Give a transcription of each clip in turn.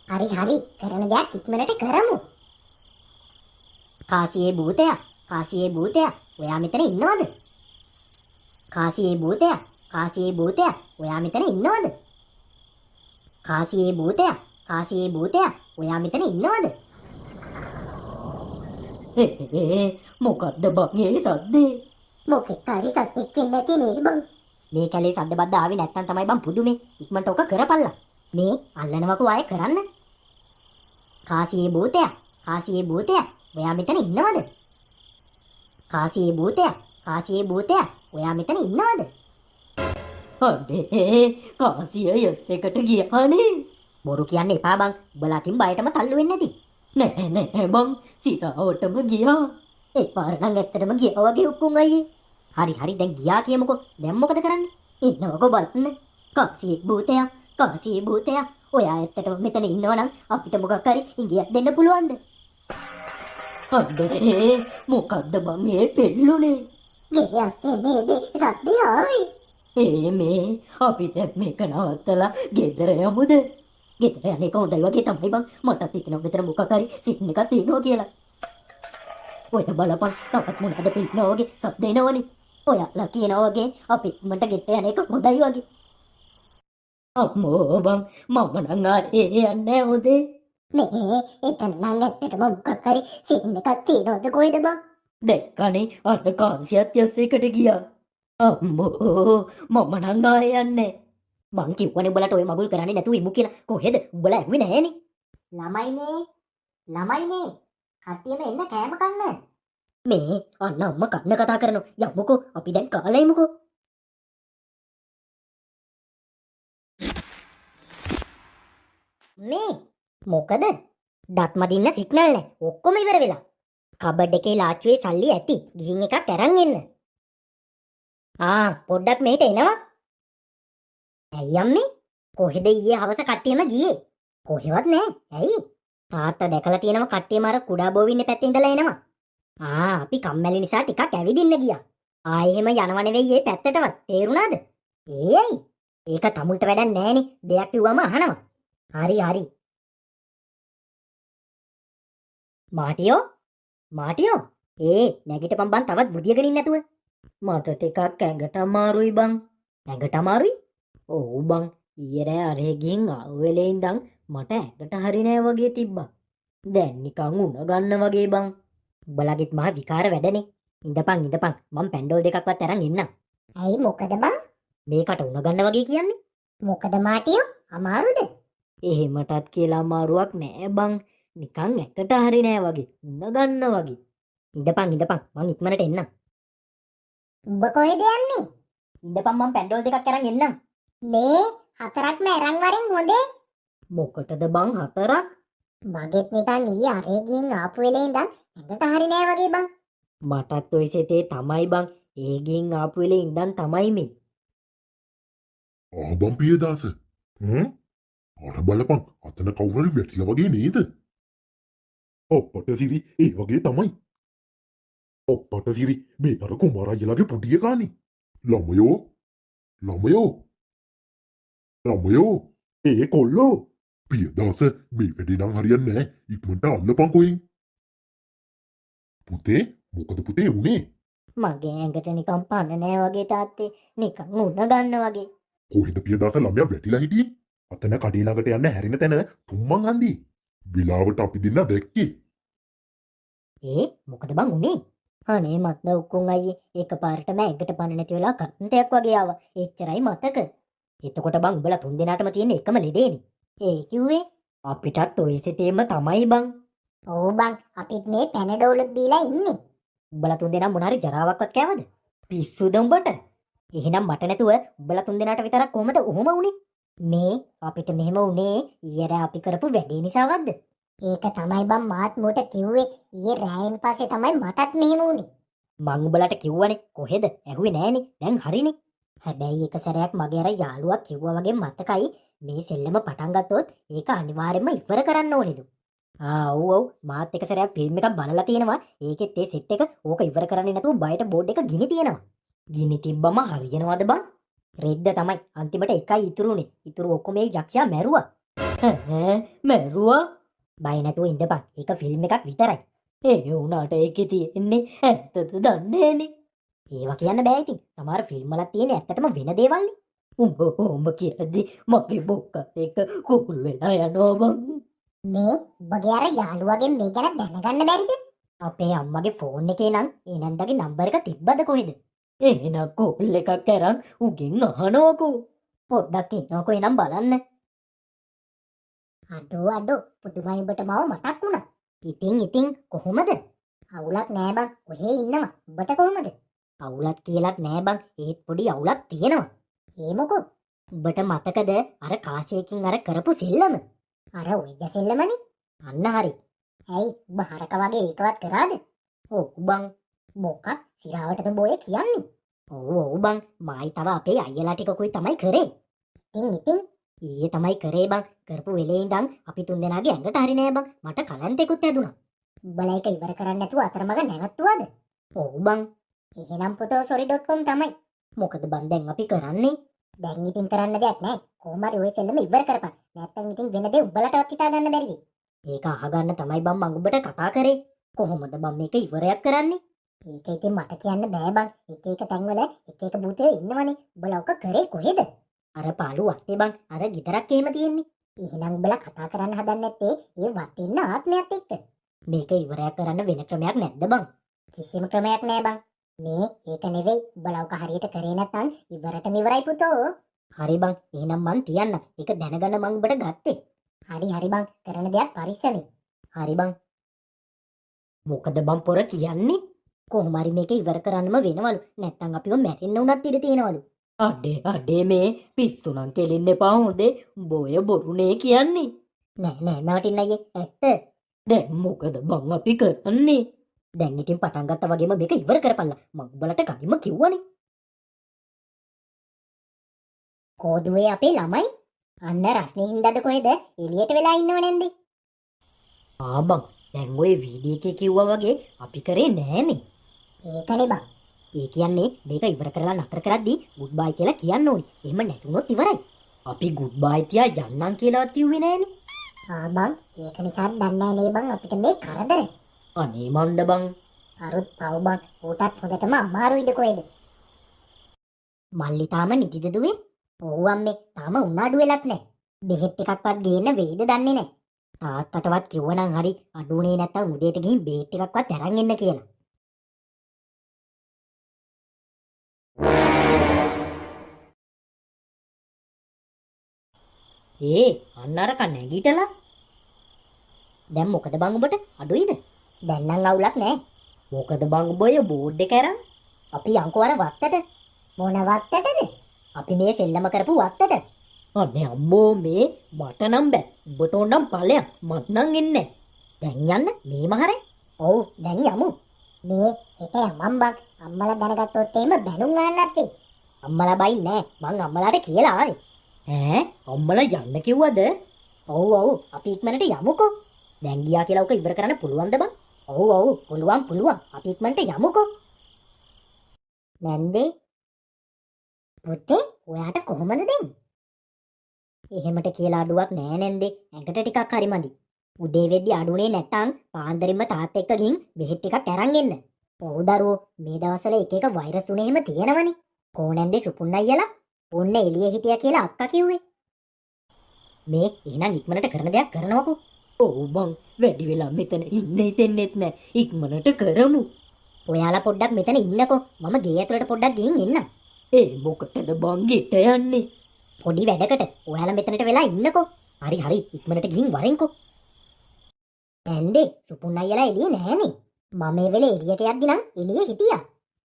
හරි හරි කරන දෙයක් ඉක්මනට කරමු. කාසියේ භූතයා, කාසියේ භූතයා, ඔයා මෙතන ඉන්නවද? කාසියේ භූතයා, කාසියේ භූතයා, ඔයා මෙතන ඉන්නවද? කාසියේ භූතයා, කාසියේ භූතයා, ඔයා මෙතන ඉන්නවද? මොකද්ද බං මේ සද්දේ? මොකෙක් හරි සත්‍යෙක් වෙන්න ඇති නේ බං. මේ කැලේ සද්ද බද්ද ආවේ නැත්තම් තමයි බං පුදුමේ. ඉක්මනට ඔක කරපල්ලා. මේ අල්ලනවකෝ ආයේ කරන්න. කාසියේ භූතයා, කාසියේ භූතයා, ඔයා මෙතන ඉන්නවද? කාසියේ භූතයා, කාසියේ භූතයා, ඔයා මෙතන ඉන්නවද? අනේ කාසිය යස් එකට ගියානේ. බොරු කියන්න එපා බං. උඹලා අතින් බයටම තල්ලු වෙන්නේ නැති. නෑ නෑ බං, සිතාවටම ගියා. ඒ පාර නම් ඇත්තටම ගියා වගේ උකුන් අයියේ. හරි හරි දැන් ගියා කියමුකෝ. දැන් මොකද කරන්නේ? ඉන්නවකෝ බලන්න. කාසියේ භූතයා, කාසියේ භූතයා, ඔයා ඇත්තටම මෙතන ඉන්නවනම් අපිට මොකක් හරි ඉඟියක් දෙන්න පුළුවන්ද? අඩේ මොකද්ද බං මේ පෙල්ලුනේ? ගේ අස්සේ නේද සද්දේ ආවේ. මේ අපි දැන් මේක නවත්තලා ගෙදර යමුද? ගෙදර යන්නේ කොහොඳයි වගේ තමයි බං. මටත් හිතෙනවා මෙතන මොකක් හරි සින් එකක් තියෙනවා කියලා. ඔය බලපන් තවත් මොනවද පිටනවා වගේ සද්ද එනවනේ. ඔයාලා කියනවා වගේ අපි මට ගෙදර යන්නේ කොහොඳයි වගේ. අම්මෝ බං මම නම් ආයේ යන්නේ හොදේ. මේ එතන නම් ඇත්තටම මොකක් හරි සීන් එකක් තියනවද කොහෙද බං? දැක්කනේ අර කාසියත් යස් එකට ගියා. අම්මෝ මම නම් ආයේ යන්නේ. මං කිව්වනේ උඹලට ඔය මගුල් කරන්නේ නැතුව ඉමු කියලා. කොහෙද? උඹලා ඇහුවේ නැහනේ. ළමයිනේ. ළමයිනේ. කට්ටියම එන්න කෑම කන්න. මේ අන්න අම්මා කන්න කතා කරනවා. යමුකෝ අපි දැන් කාලා ඉමුකෝ. මේ මොකද? දත් මදින්න සිග්නල් නැහැ. ඔක්කොම ඉවර වෙලා. කබඩ් එකේ ලාච්චුවේ සල්ලි ඇති. ගිහින් එකක් අරන් එන්න. පොඩ්ඩක් මෙහෙට එනවා. ඇයි අම්මේ? කොහෙද ඊයේ හවස කට්ටියම ගියේ? කොහෙවත් නැහැ. ඇයි? තාත්තා දැකලා තියෙනවා කට්ටියම අර කුඩා බෝවින්නේ පැත්තේ ඉඳලා එනවා. අපි කම්මැලි නිසා ටිකක් ඇවිදින්න ගියා. එහෙම යනව නෙවෙයි මේ පැත්තටවත්. තේරුණාද? ඒයි. ඒක තමුන්ට වැඩක් නැහැනේ. දෙයක් කිව්වම අහනවා. හරි හරි. මාටියෝ? මාටියෝ? නැගිටපන් බං තවත් බුදියගෙන ඉන්න නැතුව. මට ටිකක් ඇඟට අමාරුයි බං. ඇඟට අමාරුයි? ඔව් බං. ඊයේ රෑ අරේ ගිහින් ආව වෙලේ ඉඳන් මට ඇඟට හරි නෑ වගේ තිබ්බා. දැන් නිකන් උණ ගන්න වගේ බං. උඹලගෙත් මහ විකාර වැඩනේ. ඉඳපන් මම පැන්ඩෝල් දෙකක්වත් අරන් එන්නම්. ඇයි මොකද බං? මේකට උණ ගන්න වගේ කියන්නේ? මොකද මාටියෝ අමාරුද? එහෙමටත් කියලා අමාරුවක් නෑ බං. නිකන් ඇඟට හරි නෑ වගේ. උණ ගන්න වගේ. ඉඳපන් මං ඉක්මනට එන්නම්. උඹ කොහෙද යන්නේ? ඉඳපන් මම පැන්ඩෝල් දෙකක් අරන් එන්නම්. මේ හතරක්ම අරන් වරින් හොඳේ. මොකටද බං හතරක්? මගෙත් නිකන් ඊයේ අරේ ගිහින් ආපු වෙලේ ඉඳන් ඇඟට හරි නෑ වගේ බං. මටත් ඔය සෙතේ තමයි බං. ඒ ගිහින් ආපු වෙලේ ඉඳන් තමයි මේ. බං පියදාස. අර බලපන් අතන කවුරුහරි වැටිලා වගේ නේද? ඔප්පට සිරි ඒ වගේ තමයි. ඔප්පට සිරි මේ අර කුමාරයලාගේ පොඩි එකානේ. ළමයෝ ඒ කොල්ලෝ පියදාස මේ වැඩේ නම් හරියන්නේ නැහැ. ඉක්මනට අල්ලපන් කොහෙන්. පුතේ මොකද පුතේ උනේ? මගේ ඇඟට නිකන් පණ නෑ වගේ තාත්තේ. නිකන් උණ ගන්න වගේ. කොහෙද පියදාස ළමයා වැටිලා හිටියේ? අතන කඩේ ළඟට යන්න හැරෙන තැන තුම්මන් හන්දි. විලාවට අපි දෙන්න දැක්කේ. මොකද බං උනේ? අනේ මත්ද උකුන් අයියේ එකපාරටම ඇඟට පණ නැති වෙලා කන්තයක් වගේ ආවා. එච්චරයි මතක. එතකොට බං උඹලා තුන් දෙනාටම තියෙන එකම ලෙඩේනේ. ඒ කිව්වේ අපිටත් ඔය සිතේම තමයි බං. ඔව් බං අපිත් මේ පැනඩෝලුත් දීලා ඉන්නේ. උඹලා තුන් දෙනා මොන හරි ජරාවක්වත් කෑවද? පිස්සුද උඹට? එහෙනම් මට නැතුව උඹලා තුන් දෙනාට විතරක් කොහමද ඔහොම උනේ? මේ අපිට මෙහෙම උනේ ඊයේ රෑ අපි කරපු වැඩේ නිසාවක්ද? ඒක තමයි බං මාත් මට කිව්වේ. ඊයේ රෑයෙන් පස්සේ තමයි මටත් මෙහෙම උනේ. මං උඹලට කිව්වනේ කොහෙද? ඇහුවේ නෑනේ. දැන් හරිනේ. හැබැයි එක සැරයක් මගේ අර යාළුවා කිව්වා වගේ මතකයි මේ සෙල්ලම පටන් ගත්තොත් ඒක අනිවාර්යයෙන්ම ඉවර කරන්න ඕනෙලු. ඔව් මාත් එක සැරයක් ෆිල්ම් එකක් බලලා තියෙනවා. ඒකෙත් ඒ සෙට් එක ඕක ඉවර කරන්නේ නැතුව බයට බෝඩ් එක ගිනි තියෙනවා. ගිනි තිබ්බම හරියනවද බං? රෙද්ද තමයි අන්තිමට එකයි ඉතුරුනේ. ඉතුරු ඔක්කොම ඒ යක්ෂයා මැරුවා. ඈ මැරුවා? බය නැතුව ඉඳපන්. ඒක ෆිල්ම් එකක් විතරයි. ඒ වුණාට ඒකේ තියෙන්නේ ඇත්තද දන්නේ නෑනේ. ඒවා කියන්න බෑ ඉතින්. සමහර ෆිල්ම් වල තියෙන ඇත්තටම වෙන දේවල්නේ. උඹ කොහොම කියද්දි මගේ බොක්කත් එක්ක කුකුල් වෙලා යනවා බං. මේ ඔබගේ අර යාළුවගෙන් මේ ගැන දැනගන්න බැරිද? අපේ අම්මගේ ෆෝන් එකේ නම් ඒ නැන්දගේ නම්බර් එක තිබ්බද කොහෙද? එහෙනම් කෝල් එකක් අරන් උගෙන් අහනවකෝ. පොඩ්ඩක් ඉන්නකෝ එනම් බලන්න. අඩෝ පුදුමයි ඔබට මාව මතක් වුණා. ඉතින් කොහොමද? අවුලක් නෑ බං. ඔහේ ඉන්නවා. ඔබට කොහමද? අවුලක් කියලාත් නෑ බං. ඒත් පොඩි අවුලක් තියෙනවා. ඒ මොකෝ? ඔබට මතකද අර කාසියකින් අර කරපු සෙල්ලම? අර උයිද සෙල්ලමනේ. අන්න හරි. ඇයි ඔබ හරක වගේ ඒකවත් කරාද? ඔව් බං. මොකක් සිරාවටද බොය කියන්නේ? ඔව් බං. මායි තව අපේ අයියලා ටිකකුයි තමයි කරේ. ඉතින් ඊයේ තමයි කරේ බං. කරපු වෙලේ ඉඳන් අපි තුන්දෙනාගේ ඇඟට හරි නෑ බං. මට කලන්තෙකුත් ඇදුනා. උඹලා එක ඉවර කරන්න නැතුව අතරමඟ නැවතුවද? ඔව් බං. එහෙනම් පුතෝ sorry.com තමයි. මොකද බං දැන් අපි කරන්නේ? දැන් ඉතින් කරන්න දෙයක් නැහැ. කොහොම හරි ওই සෙල්ලම ඉවර කරපන්. නැත්තම් ඉතින් වෙන දේ උඹලටවත් හිතා ගන්න බැරිද? ඒක අහගන්න තමයි බං මං ඔබට කතා කරේ. කොහොමද බං මේක ඉවරයක් කරන්නේ? ඒක ඉතින් මට කියන්න බෑ බං. එක එක තැන්වල එක එක භූතයෝ ඉන්නවනේ. උඹලා ඔක කරේ කොහෙද? අර පාළු වත්තේ බං. අර ගෙදරක් එහෙම තියෙන්නේ. එහෙනම් උඹලා කතා කරන්න හදන්නේ නැත්තේ ඒ වත්තේ ඉන්න ආත්මයත් එක්ක. මේක ඉවරයක් කරන්න වෙන ක්‍රමයක් නැද්ද බං? කිසිම ක්‍රමයක් නෑ බං. මේ ඒක නෙවෙයි. උඹලා ඔක හරියට කරේ නැත්නම් ඉවරටම ඉවරයි පුතෝ. හරි බං. එහෙනම් මං තියන්න. ඒක දැනගන්න මං ඔබට ගත්තේ. හරි බං. කරන දෙයක් පරිස්සමෙන්. හරි බං. මොකද බං පොර කියන්නේ? කොහොම හරි මේක ඉවර කරන්නම වෙනවලු. නැත්තම් අපිව මැරෙන්න උනත් ඉඩ තියෙනවලු. අඩේ මේ පිස්සු නම් කෙලින්න එපා හොඳේ. බොය බොරුනේ කියන්නේ. නෑ මවටින් අයියේ ඇත්ත. දැන් මොකද බං අපි කරන්නේ? දැන් ඉතින් පටන් ගත්තා වගේම මේක ඉවර කරපල්ලා. මං උඹලට කලින්ම කිව්වනේ. කෝදුවේ අපේ ළමයි අන්න රස්නේ හින්දාද කොහෙද එළියට වෙලා ඉන්නව නැන්දේ? බං දැන් ওই වීඩියෝ එකේ කිව්වා වගේ අපි කරේ නෑනේ. ඒකනේ බං. ඒ කියන්නේ මේක ඉවර කරලා නතර කරද්දී ගුඩ් බයි කියලා කියන්න ඕනි. එහෙම නැතුනොත් ඉවරයි. අපි ගුඩ් බයි තියා යන්නම් කියලාවත් කිව්වේ නෑනේ. බං ඒක නිසා දන්නේ නේ බං අපිට මේ කරදර. අනේ මන්ද බං. අරුත් පව් බං. ඌටත් හොඳටම අමාරුයිද කොහෙද? මල්ලි තාම නිදිද දුවේ? ඔව් අම්මේ තාම උනාඩු වෙලක් නෑ. බෙහෙත් ටිකක්වත් ගේන්න වෙයිද දන්නේ නෑ. තාත්තටවත් කිව්වනම් හරි අඩුනේ නැත්තම් උදේට ගිහින් බේත් ටිකක්වත් අරන් එන්න කියලා. අන්න අරක නැගිටලා. දැන් මොකද බං ඔබට අඩුයිද? දැන් නම් අවුලක් නෑ. මොකද බං ඔබ ඔය බෝඩ් එක අරන්? අපි යන්කෝ අර වත්තට. මොන වත්තටද? අපි මේ සෙල්ලම කරපු වත්තට. අනේ අම්මෝ මේ මට නම් බෑ. ඔබට ඕනම් ඵලයක් මට නම් එන්නේ. දැන් යන්න මේ මහරේ. ඔව් දැන් යමු. මේ හෙට යමම් බං. අම්මලා දැනගත්තොත් එහෙම බැනුම් ගන්නත් එයි. අම්මලා බයි නෑ. මං අම්මලාට කියලා ආවේ. අම්මලා යන්න කිව්වද? ඔව් අපි ඉක්මනට යමුකෝ. දැන් ගියා කියලා ඔක ඉවර කරන්න පුළුවන්ද බං? ඔව් පුළුවන්. අපි ඉක්මනට යමුකෝ. නැන්දේ පුතේ ඔයාට කොහමද දැන්? එහෙමට කියලා අඩුවක් නෑ නැන්දේ. ඇඟට ටිකක් හරි මදි. උදේ වෙද්දි අඩුනේ නැත්තම් පාන්දරින්ම තාත්තා එක්ක ගිහින් බෙහෙත් ටිකක් අරන් එන්න. ඔව් දරුවෝ මේ දවස්වල එක එක වෛරස් උනේ එහෙම තියෙනවනේ. කොහොනන්දේ සුපුන් අයියලා ඔන්න එළිය හිටියා කියලා අක්කා කිව්වේ. මේ එහෙනම් ඉක්මනට කරන දෙයක් කරනවකෝ. ඔව් බං වැඩි වෙලා මෙතන ඉන්න හිතෙන්නෙත් නෑ. ඉක්මනට කරමු. ඔයාලා පොඩ්ඩක් මෙතන ඉන්නකෝ. මම ගේ ඇතුළට පොඩ්ඩක් ගිහින් එන්නම්. මොකටද බං ගෙට යන්නේ? පොඩි වැඩකට. ඔයාලා මෙතනට වෙලා ඉන්නකෝ. හරි ඉක්මනට ගිහින් වරෙන්කෝ. නැන්දේ සුපුන් අයියලා එළියේ නෑනේ. මම මේ වෙලේ එළියට යද්දි නම් එළියේ හිටියා.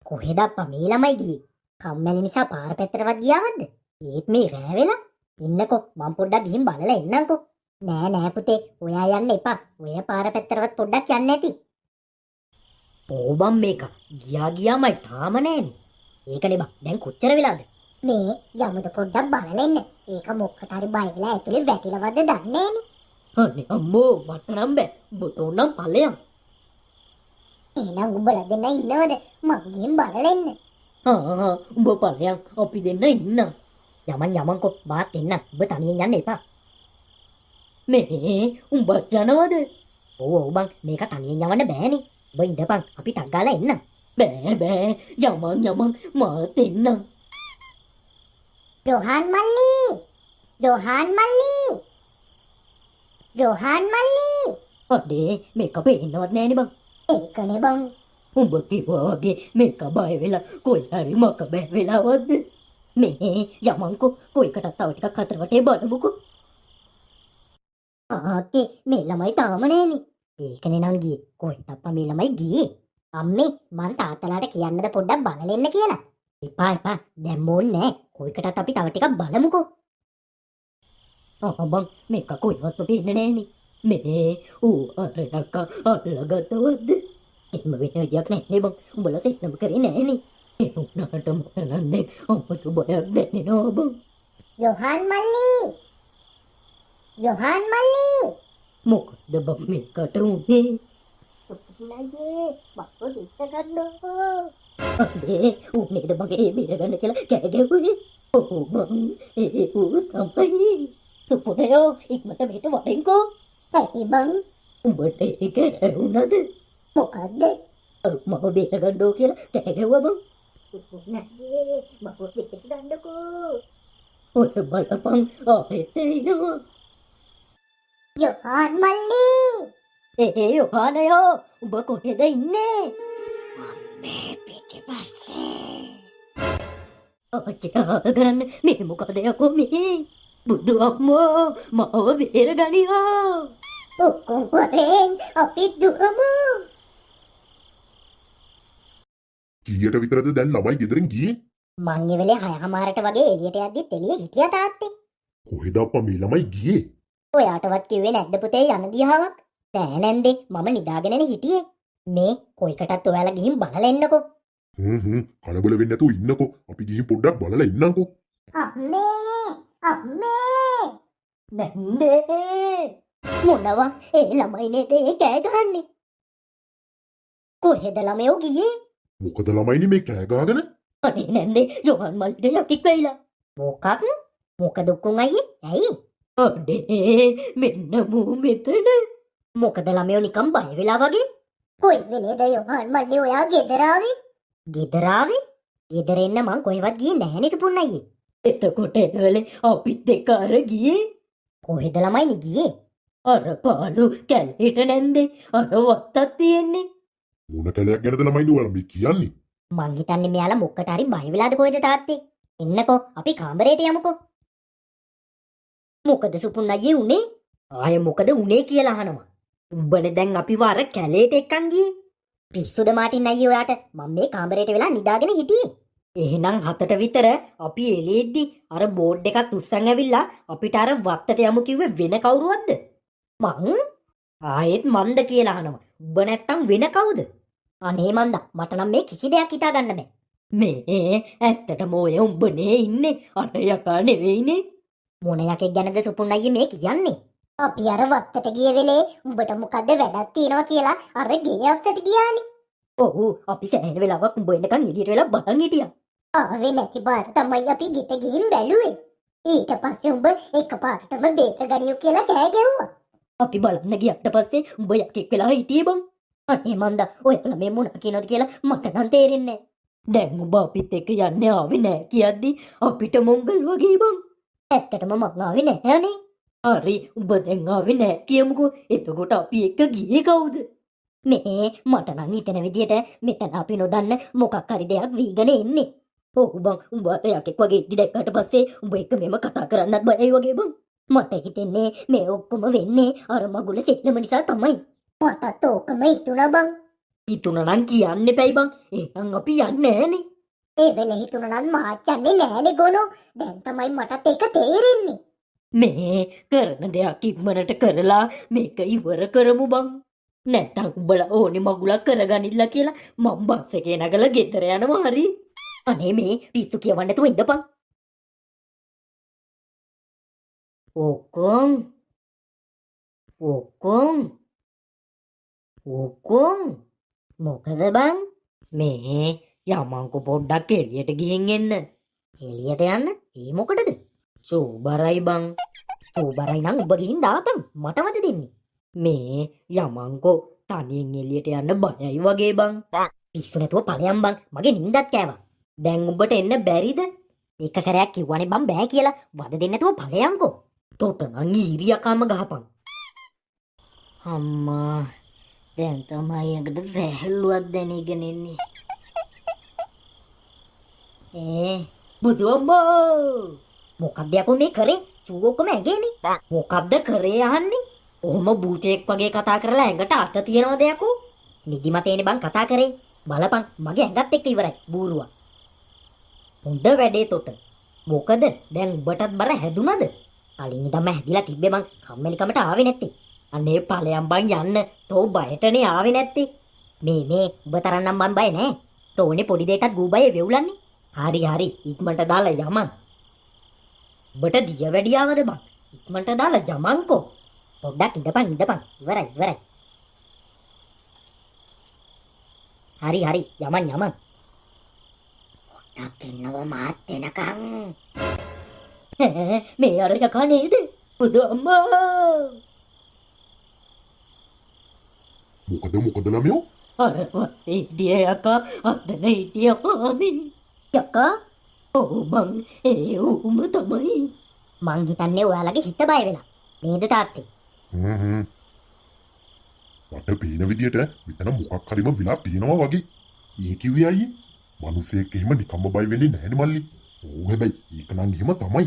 කොහෙද අප්පා මේ ළමයි ගියේ? කම්මැලි නිසා පාර පැත්තටවත් ගියාවද? ඒත් මේ රෑ වෙලා ඉන්නකෝ මම පොඩ්ඩක් ගිහින් බලලා එන්නම්කෝ. නෑ පුතේ ඔයා යන්න එපා. ඔය පාර පැත්තටවත් පොඩ්ඩක් යන්න ඇති. ඕබම් මේක ගියාමයි තාම නෑනේ. ඒකනේ බං දැන් කොච්චර වෙලාද? මේ යමුද පොඩ්ඩක් බලලා එන්න. ඒක මොකට හරි බය වෙලා ඇතුලේ වැටිලවද දන්නේ නෑනේ. අනේ අම්මෝ මට නම් බෑ. ඔබට ඕනම් ඵලයක්. එහෙනම් උඹලා දෙන්න ඉන්නවද? මං ගිහින් බලලා එන්න. උඹ ඵලයක් අපි දෙන්න ඉන්න. යමන්කෝ මාත් එන්න. ඔබ තනියෙන් යන්න එපා. මේ උඹත් යනවද? ඔව් බං මේක තනියෙන් යවන්න බෑනේ. උඹ ඉඳපන් අපි ටක් ගාලා එන්න. බෑ යමන් මාත් එන්නම්. ජොහාන් මල්ලි අඩේ මේක පේන්නවත් නෑනේ බං. ඒකනේ බං. උඹ කිව්වා වගේ මේක බය වෙලා කොයි හරි මක බෑ වෙලාවද්ද? මේ යමන්කෝ කොයිකටත් තව ටිකක් අතර වටේ බලමුකෝ. ආකේ මේ ළමයි තාම නෑනේ. ඒකනේ නං ගියේ. කොහෙද අප්පා මේ ළමයි ගියේ? අම්මේ මං තාත්තලාට කියන්නද පොඩ්ඩක් බලලෙන්න කියලා. එපා දැන් ඕනේ නෑ. කොයිකටත් අපි තව ටිකක් බලමුකෝ. බං මේක කොයිවත් පේන්නේ නෑනේ. මේ අරනක අල්ලගත්තවද්ද? එහෙම වෙන විදියක් නෑනේ බං. උඹලා තෙන්නම කරේ නෑනේ. ඒ උනාට මට නම් දැන් අම්මතු බයක් දැනෙනවා බං. ජොහාන් මල්ලි මොකද බං මේකට උනේ? නයේ බක්කෝ දෙන්න ගන්නවා. අනේ උනේද මගේ බේර ගන්න කියලා කෑ ගැහුවේ? ඔව් බං ඒ තමයි. සුපුණයෝ ඉක්මනට මෙහෙට වඩෙන්කෝ. ඇයි බං? උඹට ඒක ඇහුණද? මොකද්ද? අර මම බේර ගන්නෝ කියලා කෑ ගැහුවා බං. නයේ බක්කෝ දෙන්න ගන්නකෝ. ඔය බලපං ආයෙත් එනවා. ජොහාන් මල්ලි යොහානයෝ උඹ කොහෙද ඉන්නේ? මේ පිටිපස්සේ. අච්චා කරන්න මේ මොකද යකෝ මේ? බුදු අම්මෝ මාව බේර ගනියෝ. ඔක්කොම වරෙන් අපි දුවමු. කීයට විතරද දැන් ළමයි ගෙදරින් ගියේ? මං ඉවලේ 6:00ට වගේ එළියට යද්දිත් එළියේ හිටියා තාත්තේ. කොහෙද අප්පා මේ ළමයි ගියේ? ඔයාටවත් කිව්වේ නැද්ද පුතේ යන දිහාවක්? නෑ නැන්දේ මම නිදාගෙනනේ හිටියේ. මේ කොයිකටත් ඔයාලා ගිහින් බලලා එන්නකෝ. කලබල වෙන්නේ නැතුව ඉන්නකෝ. අපි ගිහින් පොඩ්ඩක් බලලා එන්නම්කෝ. අම්මේ නැන්දේ මොනවා ඒ ළමයි නේද ඒ කෑ ගහන්නේ? කොහෙද ළමයෝ ගියේ? මොකද ළමයිනි මේ කෑ ගහගෙන? අනේ නැන්දේ යොහන් මල්ලිට යකෙක් වෙයිලා. මොකද උකුන් අයියේ? ඇයි? අඩේ මෙන්න මූ මෙතන. මොකද ළමයෝ නිකන් බය වෙලා වගේ? කොයි වෙලේද යොහන් මල්ලි ඔයා ගෙදර ආවේ? ගෙදර එන්න මං කොහෙවත් ගියේ නැහැ නේ සුපුන් අයියේ. එතකොට එදවලේ අපිත් එක්ක අර ගියේ. කොහෙද ළමයිනි ගියේ? අර පාළු කැලේට නැන්දේ. අර වත්තක් තියෙන්නේ. මොන කැලයක් ගැනද ළමයිනි ඔයාලා මේ කියන්නේ? මං හිතන්නේ මෙයාලා මොකට හරි බය වෙලාද කොහෙද තාත්තේ? එන්නකෝ අපි කාමරේට යමුකෝ. මොකද සුපුන් අයියේ උනේ? ආයෙ මොකද උනේ කියලා අහනවා. උඹනේ දැන් අපි වර කැලේට එක්කන් ගියේ. පිස්සුද මාටින් අයියේ ඔයාට? මම මේ කාමරේට වෙලා නිදාගෙන හිටියේ. එහෙනම් 7ට විතර අපි එළියෙද්දි අර බෝඩ් එකත් උස්සන් ඇවිල්ලා අපිට අර වත්තට යමු කිව්වේ වෙන කවුරුවක්ද? මං ආයෙත් මන්ද කියලා අහනවා. උඹ නැත්තම් වෙන කවුද? අනේ මන්දා මට නම් මේ කිසි දෙයක් හිතා ගන්න බෑ. මේ ඇත්තටම ඔය උඹනේ ඉන්නේ. අර යකා නෙවෙයිනේ. මොන යකෙක් ගැනද සුපුන් අයියේ මේ කියන්නේ? අපි අර වත්තට ගිය වෙලේ උඹට මොකද්ද වැඩක් තියෙනවා කියලා අර ගේ අස්සට ගියානේ. ඔව් අපි සෑහෙන වෙලාවක් උඹ එන්නකන් එළියට වෙලා බලන් හිටියා. ආවේ නැති බාර තමයි අපි ගෙට ගිහින් බැලුවේ. ඊට පස්සේ උඹ එකපාරටම බේර ගනියු කියලා කෑ ගැහුවා. අපි බලන්න ගියට පස්සේ උඹ යකෙක් වෙලා හිටියේ බං. අනේ මන්දා ඔයාලා මේ මොන කියනවද කියලා මට නම් තේරෙන්නේ නැහැ. දැන් උඹ අපිත් එක්ක යන්නේ ආවේ නෑ කියද්දි අපිට මොංගල් වගේ බං. ඇත්තටම මං ආවේ නැහැ නේ. හරි උඹ දැන් ආවේ නෑ කියමුකෝ. එතකොට අපි එක්ක ගියේ කවුද? මේ මට නම් හිතෙන විදියට මෙතන අපි නොදන්න මොකක් හරි දෙයක් වීගෙන එන්නේ. ඔව් බං උඹට යකෙක් වගේ ඉද්දි දැක්කට පස්සේ උඹ එක්ක මෙම කතා කරන්නත් බයයි වගේ බං. මට හිතෙන්නේ මේ ඔක්කොම වෙන්නේ අර මගුල සෙල්ලම නිසා තමයි. මටත් ඕකම හිතුණා බං. හිතුණා නම් කියන්න එපයි බං. එහෙනම් අපි යන්නේ නෑනේ. ඒ වෙලේ හිතුණා නම් මාත් යන්නේ නෑනේ ගොනෝ. දැන් තමයි මටත් ඒක තේරෙන්නේ. මේ කරන දෙයක් ඉක්මනට කරලා මේක ඉවර කරමු බං. නැත්තම් උඹලා ඕනේ මගුලක් කරගනින්න කියලා මම බස් එකේ නැගලා ගෙදර යනවා හරි. අනේ මේ පිස්සු කියවන්න නැතුව ඉඳපන්. ඔක්කොම් මොකද බං? මේ යමන්කෝ පොඩ්ඩක් එළියට ගිහින් එන්න. එළියට යන්න? ඒ මොකටද? සෝබරයි බං. චූබරයි නම් උඹ ගිහින් දාපන් මටවද දෙන්නේ. මේ යමංකෝ තනියෙන් එළියට යන්න බයයි වගේ බං. පිස්සු නැතුව ඵලයන් බං මගේ නිින්දත් කෑවා. දැන් උඹට එන්න බැරිද? එක සැරයක් කිව්වනේ බං බෑ කියලා. වද දෙන්න නැතුව ඵලයන්කෝ. තොට නම් ඊරියකම ගහපන්. අම්මා දැන් තමයි යකට සැහැල්ලුවක් දැනීගෙන ඉන්නේ. බුදු අම්මා මොකක්ද යකෝ මේ කරේ? චූ ඔක්කොම ඇගේනේ. මොකක්ද කරේ අහන්නේ? ඔහොම භූතයෙක් වගේ කතා කරලා ඇඟට අත තියනවද යකෝ? නිදිමතේනේ බං කතා කරේ. බලපන් මගේ ඇඟත් එක්ක ඉවරයි බූරුවා. හොඳ වැඩේ තොට. මොකද දැන් උඹටත් බර හැදුනද? කලින් ඉඳන්ම හැදිලා තිබ්බේ මං කම්මැලිකමට ආවේ නැත්තේ. අනේ ඵලයන් බං යන්න. තෝ බයටනේ ආවේ නැත්තේ. මේ උඹ තරන්නම් මං බය නෑ. තෝනේ පොඩි දෙයටත් ගූ බය වෙවුලන්නේ. හරි ඉක්මනට දාලා යමන්. උඹට දිය වැඩියාවද බං? ඉක්මනට දාලා යමන්කෝ. පොඩ්ඩක් ඉඳපන් ඉවරයි. හරි යමන්. පොඩ්ඩක් ඉන්නව මාත් වෙනකන්. මේ අර යකා නේද? බුදු අම්මා. මොකද ළමයෝ? අර වත්තේ යකා අතන හිටියාමි. යකා? ඔව් බං ඒ උඹ තමයි. මං හිතන්නේ ඔයාලගේ හිත බය වෙලා. නේද තාත්තේ? මට පේන විදියට මෙතන මොකක් හරිම විලා තියෙනවා වගේ. ඒ කිව්වේ අයියේ. මිනිස්සෙක් එහෙම නිකම්ම බය වෙන්නේ නැහැනේ මල්ලි. ඕ හැබැයි ඒක නම් එහෙම තමයි.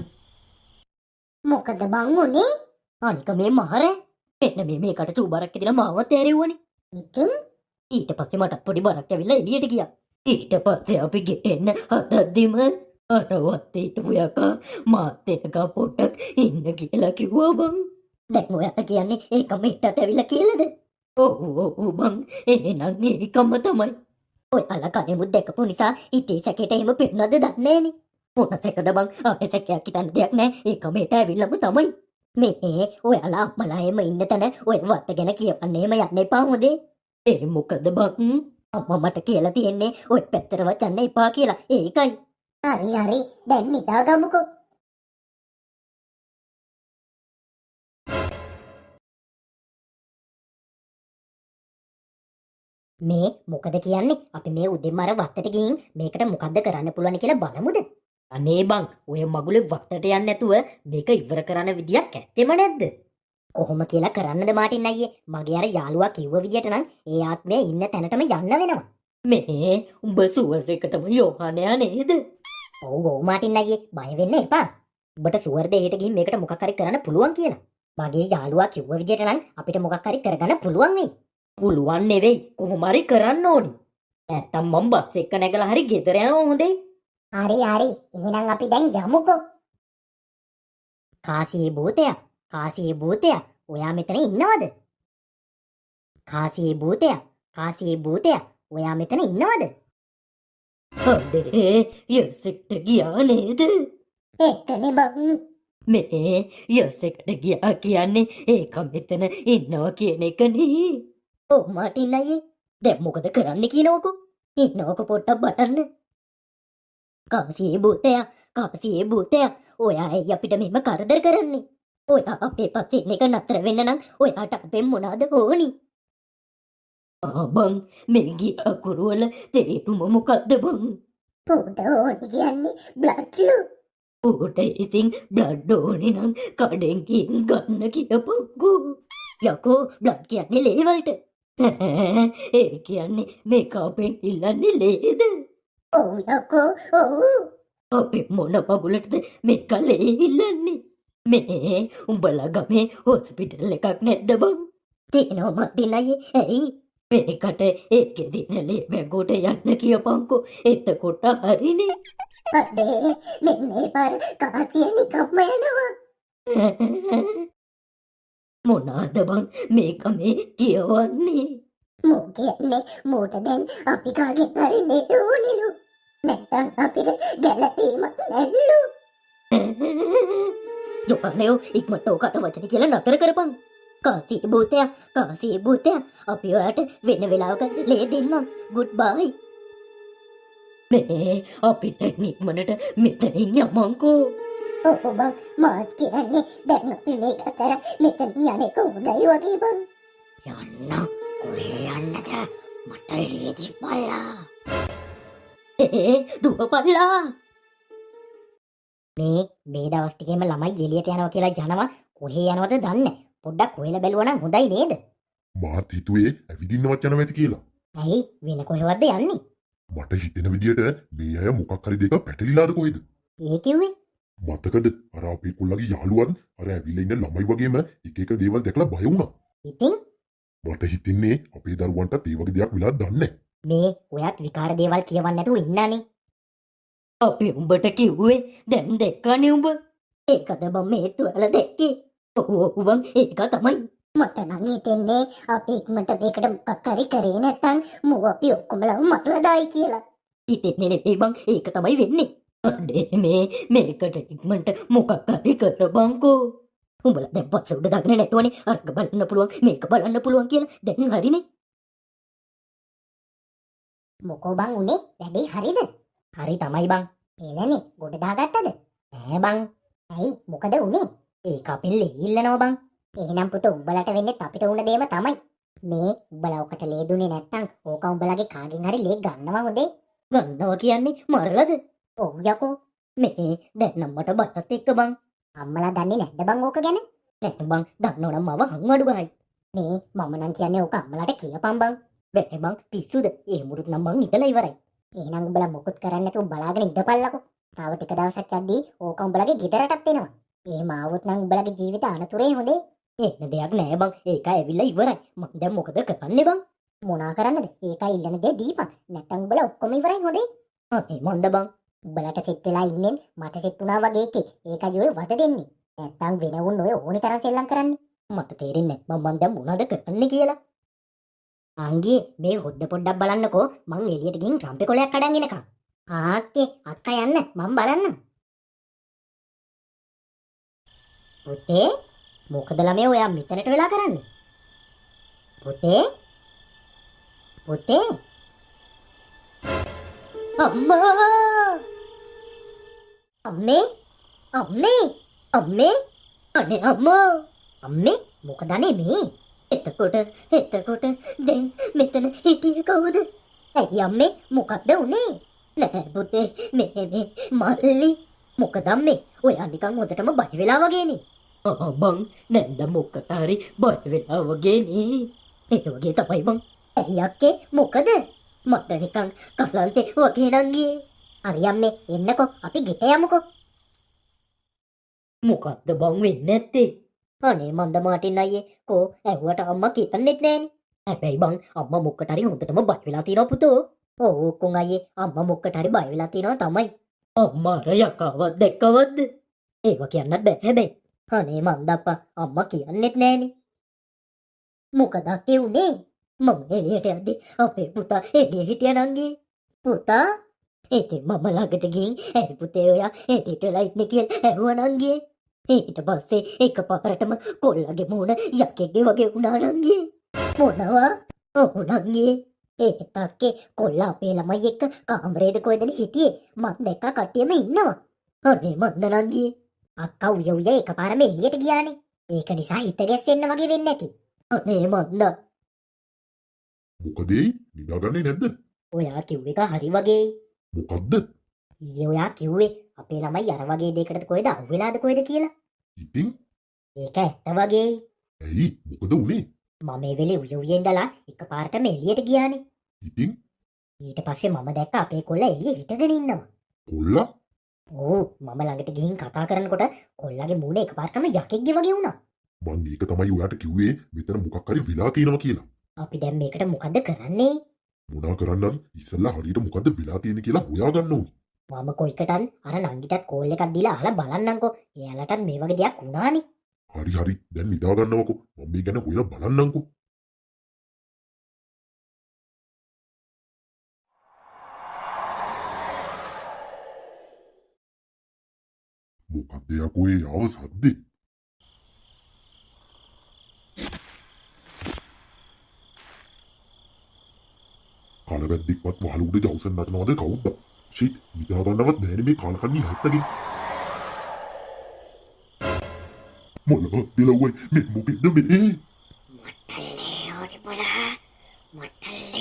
මොකද බං උනේ? අනික මේ මහරේ එන්න මේකට චූබරක් ඇදලා මාව තේරෙව්වනේ. ඉතින් ඊට පස්සේ මට පොඩි බරක් ඇවිල්ලා එළියට ගියා. ඊට පස්සේ අපි ගෙටෙන්න හදද්දිම අර වත්තේට පුයකා මාත් එක්ක පොඩ්ඩක් ඉන්න කියලා කිව්වා බං. දැන් ඔයාලා කියන්නේ ඒක මෙට්ටත් ඇවිල්ලා කියලාද? ඔව් බං එහෙනම් ඒකම තමයි. ඔයාලා කණෙමුත් දැකපු නිසා හිතේ සැකේට එහෙම පෙන්නද දන්නේ නෑනේ. මොන සැකද බං? ආයේ සැකයක් හිතන්න දෙයක් නෑ. ඒක මෙට ඇවිල්ලාම තමයි. මේ ඔයාලා අම්මලා එහෙම ඉන්න තැන ඔය වත්ත ගැන කියවන්න එහෙම යන්න එපා හොඳේ. ඒ මොකද බං? අම්මා මට කියලා තියෙන්නේ ඔය පැත්තටවත් යන්න එපා කියලා. ඒකයි. හරි දැන් නිදාගමුකෝ. මේ මොකද කියන්නේ? අපි මේ උදේම අර වත්තට ගිහින් මේකට මොකද්ද කරන්න පුළුවන් කියලා බලමුද? අනේ බං ඔය මගුලේ වත්තට යන්නේ නැතුව මේක ඉවර කරන්න විදියක් ඇත්තෙම නැද්ද? කොහොම කියලා කරන්නද මාටින් අයියේ? මගේ අර යාළුවා කිව්ව විදියට නම් ඒ ආත්මය ඉන්න තැනටම යන්න වෙනවා. මේ උඹ සුවර් එකටම යෝහනයා නේද? ඔව් මාටින් අයියේ බය වෙන්න එපා. උඹට සුවර් දෙයට ගිහින් මේකට මොකක් හරි කරන්න පුළුවන් කියලා. මගේ යාළුවා කිව්ව විදියට නම් අපිට මොකක් හරි කරගන්න පුළුවන් වෙයි. පුළුවන් නෙවෙයි කොහොම හරි කරන්න ඕනි. නැත්තම් මම බස් එක නැගලා හරි ගෙදර යනවා හොඳේ. හරි එහෙනම් අපි දැන් යමුකෝ. කාසියේ භූතයා ඔයා මෙතන ඉන්නවද? කාසියේ භූතයා ඔයා මෙතන ඉන්නවද? අනේ යසෙක්ට ගියා නේද? ඒකනේ බං. මේ යසෙක්ට ගියා කියන්නේ ඒක මෙතන ඉන්නවා කියන එකනේ. ඔව් මාටින් අයියේ. දැන් මොකද කරන්න කියනවකෝ? ඉන්නවකෝ පොඩ්ඩක් බලන්න. කාසියේ භූතයා ඔයා ඇයි අපිට මෙහෙම කරදර කරන්නේ? ඔයා අපේ පස්සේ ඉන්න එක නතර වෙන්න නම් ඔයාට අපෙන් මොනවද ඕනි? බං මේ ගිය අකුරු වල තේරුම මොකද්ද බං? පොඩ ඕනි කියන්නේ බ්ලඩ්ලු. ඌට ඉතින් බ්ලඩ් ඕනි නම් කඩෙන් ගිහින් ගන්න කියපන්කෝ. යකෝ බ්ලඩ් කියන්නේ ලේ වලට. ඒ කියන්නේ මේක අපෙන් ඉල්ලන්නේ ලේද? ඔව් යකෝ ඔව්. අපේ මොන මගුලටද මේක ලේ ඉල්ලන්නේ? මේ උඹලා ගමේ හොස්පිටල් එකක් නැද්ද බං? තියෙනවා මාටින් අයියේ. ඇයි? මේකට ඒකේ දින ලේ බැංකුවට යන්න කියපන්කෝ. එතකොට හරිනේ. අඩේ මෙන්න මේ පාර කාසිය නිකම්ම යනවා. මොනවාද බං මේක මේ කියවන්නේ? මෝ කියන්නේ මෝට දැන් අපි කාගෙන් හරි ලේ ඕනෙලු. නැත්තම් අපිට ගැලපීමක් නැල්ලු. යෝහනයෝ ඉක්මනට ඔකට වචන කියලා නතර කරපන්. කාසියේ භූතයා අපි ඔයාට වෙන වෙලාවක ලේ දෙන්නම්. ගුඩ් බයි. මේ අපි දැන් ඉක්මනට මෙතනින් යමන්කෝ. ඔව් බං මාත් කියන්නේ දැන් අපි මේක අතර මෙතන යන්නේ කොහොමදයි වගේ බං. යන්න කොහේ යන්නද මට එළියදි බලලා දුවපල්ලා මේ දවස් ටිකේම ළමයි එළියට යනවා කියලා යනවා කොහේ යනවද දන්නේ පොඩ්ඩක් හොයලා බැලුවා නම් හොඳයි නේද මාත් හිතුවේ ඇවිදින්නවත් යනවා ඇති කියලා. ඇයි වෙන කොහෙවත්ද යන්නේ මට හිතෙන විදියට මේ අය මොකක් හරි දෙක පැටලිලාද කොහෙද? ඒ කිව්වේ මතකද අර අපේ කුල්ලගේ යාළුවන් අර ඇවිල්ලා ඉන්න ළමයි වගේම එක එක දේවල් දැකලා බය වුණා. ඉතින් මට හිතෙන්නේ අපේ දරුවන්ටත් ඒ වගේ දෙයක් වෙලා දන්නේ. මේ ඔයත් විකාර දේවල් කියවන්න නැතුව ඉන්නනේ අපි උඹට කිව්වේ දැන් දැක්කනේ උඹ ඒකද මම මේ තුවල දැක්කේ ඔව් බං ඒක තමයි මට නම් හිතෙන්නේ අපි ඉක්මනට මේකට මොකක් හරි කරේ නැත්නම් මෝ අපි ඔක්කොමලා මතලා දායි කියලා. හිතෙන්නේ නෙවෙයි බං ඒක තමයි වෙන්නේ අනේ මේකට ඉක්මනට මොකක් හරි කරබංකෝ උඹලා දැන් පස්ස උඩ දාගෙන නැටුවනේ අරක බලන්න පුළුවන් මේක බලන්න පුළුවන් කියලා දැන් හරිනේ මොකෝ බං උනේ වැඩේ හරිද? හරි තමයි බං එළනේ ගොඩ දාගත්තද? ඈ බං ඇයි මොකද උනේ? ඒක අපෙන් ලෙහිල්ලනවා බං එහෙනම් පුතෝ උඹලට වෙන්නේ අපිට උන දේම තමයි. මේ උඹලා ඔකට ලේ දුන්නේ නැත්නම් ඕක උඹලගේ කාගෙන් හරි ලේ ගන්නවා හොඳේ. ගන්නවා කියන්නේ මරලද ඔව් යකෝ. මේ දැන් නම් මට බතත් එක්ක බං අම්මලා දන්නේ නැද්ද බං ඕක ගැන? නැත් බං දන්නවනම් මම හංවඩු ගහයි මේ මම නම් කියන්නේ ඕක අම්මලාට කියපන් බං. බෑ බං පිස්සුද ඒ මුරුත් නම් මං ඉතලා ඉවරයි එහෙනම් උඹලා මොකුත් කරන්නේ නැතුව බලාගෙන ඉඳපල්ලකෝ. තව ටික දවසක් යද්දී ඕක උඹලගේ ගෙදරටත් එනවා. එහෙම ආවොත් නම් උඹලගේ ජීවිත අනතුරේ හොඳේ. එන්න දෙයක් නෑ බං ඒක ඇවිල්ලා ඉවරයි මං දැන් මොකද කරන්නේ බං මොනා කරන්නද? ඒකයි ඉල්ලන දේ දීපන්. නැත්නම් උඹලා ඔක්කොම ඉවරයි හොඳේ. අනේ මන්ද බං උඹලට සෙට් වෙලා ඉන්නේ මට සෙට් වුණා වගේ එකේ. ඒකයි ඔය වද දෙන්නේ. නැත්නම් වෙනවුන් ඔය ඕනි තරම් සෙල්ලම් කරන්නේ. මට තේරෙන්නේ නැහැ මං දැන් මොනවද කරන්නේ කියලා ආංගී මේ හොද්ද පොඩ්ඩක් බලන්නකෝ මං එළියට ගිහින් රම්පේ කොලයක් කඩන් එනකම් ආක්කේ අක්කා යන්න මම බලන්න. පුතේ මොකද ළමයා ඔයා මෙතනට වෙලා කරන්නේ පුතේ පුතේ අම්මා අම්මේ අම්මේ අම්මේ අනේ අම්මා අම්මේ මොකද මේ එතකොට දැන් මෙතන හිටියේ කවුද ඇයි අම්මේ මොකක්ද උනේ නෑ පුතේ මේ මල්ලි මොකද අම්මේ ඔයා නිකන් හොදටම බය වෙලා වගේනේ බං නැන්ද මොකට හරි බය වෙලා වගේනේ ඒ වගේ තමයි බං ඇයි අක්කේ මොකද මට නිකන් කලල්තේ වගේ නං ගියේ හරි අම්මේ එන්නකෝ අපි ගෙට යමුකෝ මොකද්ද බං වෙන්නේ නැත්තේ අනේ මන්ද මාටින් අයියේ කෝ ඇහුවට අම්මා කියන්නෙත් නෑනේ හැබැයි බං අම්මා මොකට හරි හොඳටම බය වෙලා තියෙනවා පුතෝ ඔව් කුන් අයියේ අම්මා මොකට හරි බය වෙලා තියෙනවා තමයි අම්මා අර යකාවත් දැක්කවද්ද ඒව කියන්නත් බෑ හැබැයි අනේ මන්දප්පා අම්මා කියන්නෙත් නෑනේ මොකද කිව්නේ මම එළියට යද්දී අපේ පුතා එළිය හිටියා නංගී පුතා ඉතින් මම ළඟට ගිහින් ඇයි පුතේ ඔයා එළියට වෙලා ඉන්නේ කියලා ඇහුවා නංගී ඊට පස්සේ එකපාරටම කොල්ලගේ මූණ යකෙක්ගේ වගේ වුණා නංගී මොනවා ඔව් නංගී ඒත් අක්කේ කොල්ලා අපේ ළමයි එක්ක කාමරේද කොහෙද හිටියේ මං දැක්කා කට්ටියම ඉන්නවා අනේ මන්ද නංගී අක්කා උය උය එකපාරම එළියට ගියානේ ඒක නිසා හිත ගැස්සෙන්න වගේ වෙන්නේ නැති අනේ මන්ද මොකද නිදාගන්නේ නැද්ද? ඔයා කිව්ව එක හරි වගේ මොකද්ද? ඊයේ ඔයා කිව්වේ අපේ ළමයි අර වගේ දෙයකටද කොහෙද අහුවෙලාද කොහෙද කියලා ඉතින් ඒක ඇත්ත වගේ ඇයි මොකද උනේ? මම මේ වෙලේ උය උය ඉඳලා එකපාරටම එළියට ගියානේ ඉතින් ඊට පස්සේ මම දැක්ක අපේ කොල්ලා එළියේ හිටගෙන ඉන්නවා කොල්ලා ඔව් මම ළඟට ගිහින් කතා කරනකොට කොල්ලාගේ මූණ එකපාරටම යකෙක්ගේ වගේ වුණා මං ඒක තමයි ඔයාට කිව්වේ මෙතන මොකක් හරි වෙලා තියෙනවා කියලා. අපි දැන් මේකට මොකද්ද කරන්නේ මොනා කරන්නත් ඉස්සෙල්ලා හරියට මොකද්ද වෙලා තියෙන්නේ කියලා හොයාගන්න ඕනේ. මම කොයිකටත් අර නංගිටත් කෝල් එකක් දීලා අහලා බලන්නම්කෝ එයාලටත් මේ වගේ දෙයක් වුණානේ හරි දැන් නිදාගන්නවකෝ මම මේ ගැන හොයලා බලන්නම්කෝ. මොකද්ද යකෝ ඒ ආව සද්දේ? කලවැද්දෙක්වත් වහල උඩ ජවුසන් නටනවද කවුද? ෂිට් නිදාගන්නවත් බැහැ මේ කාලකන්ණි හැත්තකින්. මොළව දිලවයි මේ මොකෙද මේ මොට්ටල්ලේ ඕනි බොලා මොට්ටල්ලේ